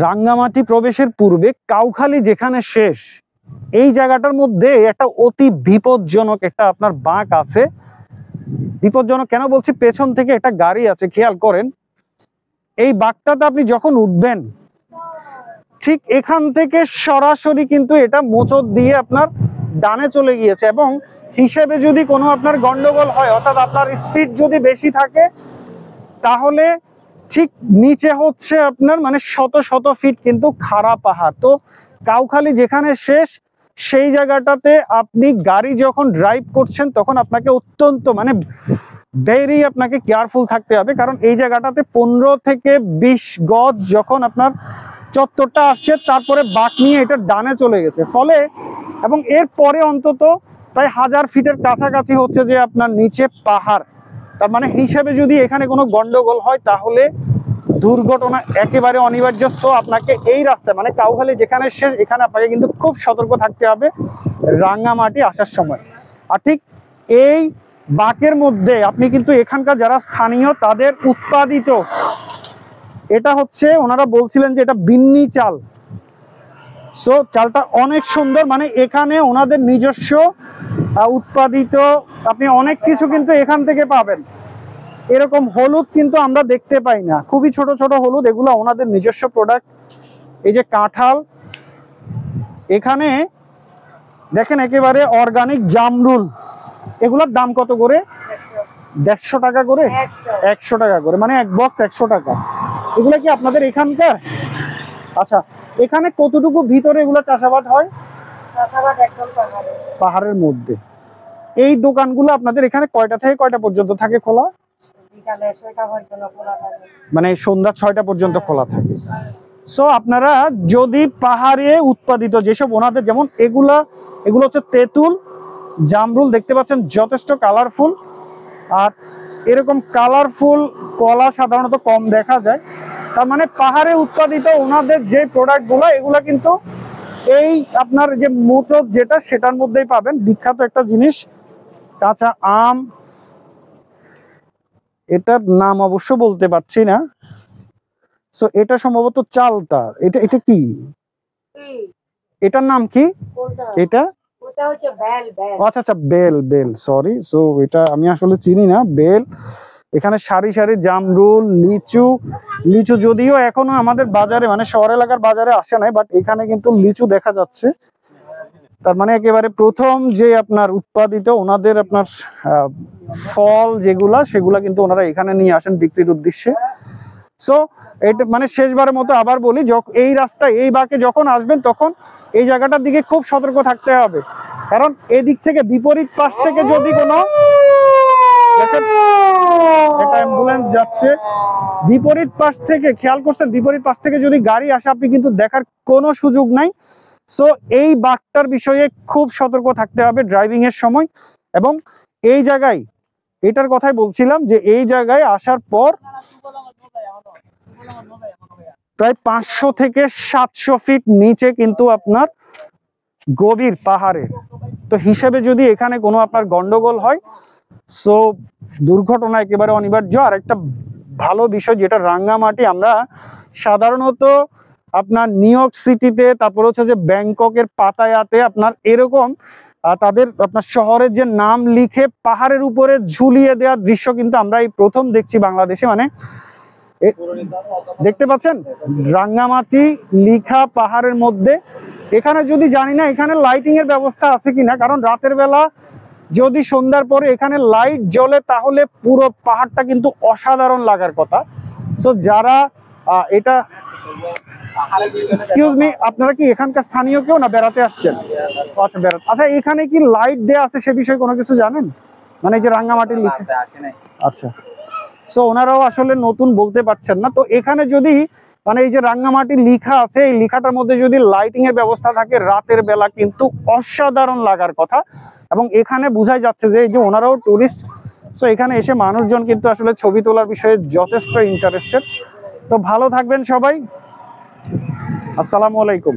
রাঙ্গামাটি প্রবেশের পূর্বে কাউখালী যেখানে শেষ, এই জায়গাটার মধ্যে একটা অতি বিপজ্জনক একটা আপনার বাঁক আছে। বিপজ্জনক কেন বলছি, পেছন থেকে একটা গাড়ি আছে, খেয়াল করেন। এই বাঁকটাতে আপনি যখন উঠবেন, ঠিক এখান থেকে সরাসরি কিন্তু এটা মোচড় দিয়ে আপনার ডানে চলে গিয়েছে, এবং হিসেবে যদি কোনো আপনার গন্ডগোল হয়, অর্থাৎ আপনার স্পিড যদি বেশি থাকে, তাহলে ঠিক নিচে হচ্ছে আপনার মানে শত শত ফিট কিন্তু খাড়া পাহাড়। তো কাউখালী যেখানে শেষ, সেই জায়গাটাতে আপনি গাড়ি যখন ড্রাইভ করছেন তখন আপনাকে অত্যন্ত মানে ভেরি আপনাকে কেয়ারফুল থাকতে হবে, কারণ এই জায়গাটাতে 15 থেকে 20 গজ যখন আপনার চত্বরটা আসছে, তারপরে বাঁক নিয়ে এটা ডানে চলে গেছে, ফলে এবং এরপরে অন্তত প্রায় 1000 ফিটের কাছাকাছি হচ্ছে যে আপনার নিচে পাহাড়। তার মানে হিসাবে যদি এখানে কোনো গন্ডগোল হয়, তাহলে দুর্ঘটনা একেবারে অনিবার্য। সো আপনাকে এই রাস্তায় মানে কাউখালী যেখানে শেষ, এখানে আপনাকে কিন্তু খুব সতর্ক থাকতে হবে রাঙ্গামাটি আসার সময়। আর ঠিক এই বাঁকের মধ্যে আপনি কিন্তু এখানকার যারা স্থানীয় তাদের উৎপাদিত, এটা হচ্ছে ওনারা বলছিলেন যে এটা বিন্নি চাল। সো চালটা অনেক সুন্দর, মানে এখানে ওনাদের নিজস্ব উৎপাদিত আপনি অনেক কিছু কিন্তু এখান থেকে পাবেন। এরকম হলুদ কিন্তু আমরা দেখতে পাই না, খুবই ছোট ছোট হলুদ, এগুলো ওনাদের নিজস্ব প্রোডাক্ট। এই যে কাঁঠাল, এখানে দেখেন একেবারে অর্গানিক জামরুল, এগুলোর দাম কত করে? 150 টাকা করে, 100 টাকা করে, মানে এক বক্স 100 টাকা। এগুলো কি আপনাদের এখানকার? আচ্ছা, এখানে কতটুকু ভিতরে এগুলো চাষাবাদ হয়? পাহাড়ের মধ্যে। এই দোকানগুলো আপনাদের এখানে কয়টা থেকে কয়টা পর্যন্ত থাকে খোলা? মানে সন্ধ্যা 6টা পর্যন্ত খোলা থাকে। সো আপনারা যদি পাহাড়ে উৎপাদিত যেসব ওনাদের, যেমন এগুলো হচ্ছে তেঁতুল, জামরুল দেখতে পাচ্ছেন যথেষ্ট কালারফুল, আর এরকম কালারফুল কলা সাধারণত কম দেখা যায়। তার মানে পাহাড়ে উৎপাদিত ওনাদের যে প্রোডাক্টগুলো, এগুলো কিন্তু এই আপনার যে মোচড় যেটা, সেটার মধ্যেই পাবেন। বিখ্যাত একটা জিনিস কাঁচা আম, এটার নাম অবশ্য বলতে পারছি না। সো এটা সম্ভবত চালতা, এটা কি, এটার নাম কি? এটা আচ্ছা আচ্ছা, বেল, সরি। সো এটা আমি আসলে চিনি না, বেল। এখানে সারি সারি জামরুল, লিচু যদিও এখনো আমাদের বাজারে মানে শহর এলাকার বাজারে আসে নাই, বাট এখানে কিন্তু লিচু দেখা যাচ্ছে। তার মানে একেবারে প্রথম যে আপনার উৎপাদিত ওনাদের আপনার ফল যেগুলা, সেগুলা কিন্তু ওনারা এখানে নিয়ে আসেন বিক্রির উদ্দেশ্যে। সো এটা মানে শেষবারের মতো আবার বলি, এই রাস্তায় এই বাঁকে যখন আসবেন, তখন এই জায়গাটার দিকে খুব সতর্ক থাকতে হবে, কারণ এদিক থেকে বিপরীত পাশ থেকে যদি কোনো একটা অ্যাম্বুলেন্স যাচ্ছে, বিপরীত পাশ থেকে খেয়াল করছেন, বিপরীত পাশ থেকে যদি গাড়ি আসে, আপনি কিন্তু দেখার কোনো সুযোগ নাই। সো এই বাঁকটার বিষয়ে খুব সতর্ক থাকতে হবে ড্রাইভিং এর সময়। এবং এই জায়গায় এটার কথাই বলছিলাম যে এই জায়গায় আসার পর প্রায় 500 থেকে 700 ফিট নিচে কিন্তু আপনার গভীর পাহাড়ে। তো হিসেবে যদি এখানে কোনো আপনার গন্ডগোল হয়, সো দুর্ঘটনা একেবারে অনিবার্য। আর একটা ভালো বিষয় যেটা রাঙ্গামাটি, আমরা সাধারণত আপনার নিউ ইয়র্ক সিটিতে, তারপর হচ্ছে যে ব্যাংককের পাতায়াতে আপনার এরকম তাদের আপনার শহরের যে নাম লিখে পাহাড়ের উপরে ঝুলিয়ে দেওয়ার দৃশ্য কিন্তু আমরা এই প্রথম দেখছি বাংলাদেশে। মানে দেখতে পাচ্ছেন রাঙ্গামাটি লিখা পাহাড়ের মধ্যে। এখানে যদি জানি না এখানে লাইটিং এর ব্যবস্থা আছে কিনা, কারণ রাতের বেলা যদি সন্ধ্যার পরে এখানে লাইট জ্বলে, তাহলে পুরো পাহাড়টা কিন্তু অসাধারণ লাগার কথা। সো যারা এটা, এক্সকিউজ মি, আপনারা কি এখানকার স্থানীয় কেউ না বেড়াতে আসছেন? আচ্ছা, বেড়াতে। আচ্ছা, এখানে কি লাইট দেয়া আছে সে বিষয়ে কোনো কিছু জানেন? মানে যে রাঙ্গামাটির লিখা, আচ্ছা। সো ওনারাও আসলে নতুন বলতে পারছেন না। তো এখানে যদি মানে এই যে রাঙ্গামাটি লিখা আছে, এই লিখাটার মধ্যে যদি লাইটিং এর ব্যবস্থা থাকে, রাতের বেলা কিন্তু অসাধারণ লাগার কথা। এবং এখানে বোঝাই যাচ্ছে যে এই যে ওনারাও টুরিস্ট, সো এখানে এসে মানুষজন কিন্তু আসলে ছবি তোলার বিষয়ে যথেষ্ট ইন্টারেস্টেড। তো ভালো থাকবেন সবাই, আসসালামু আলাইকুম।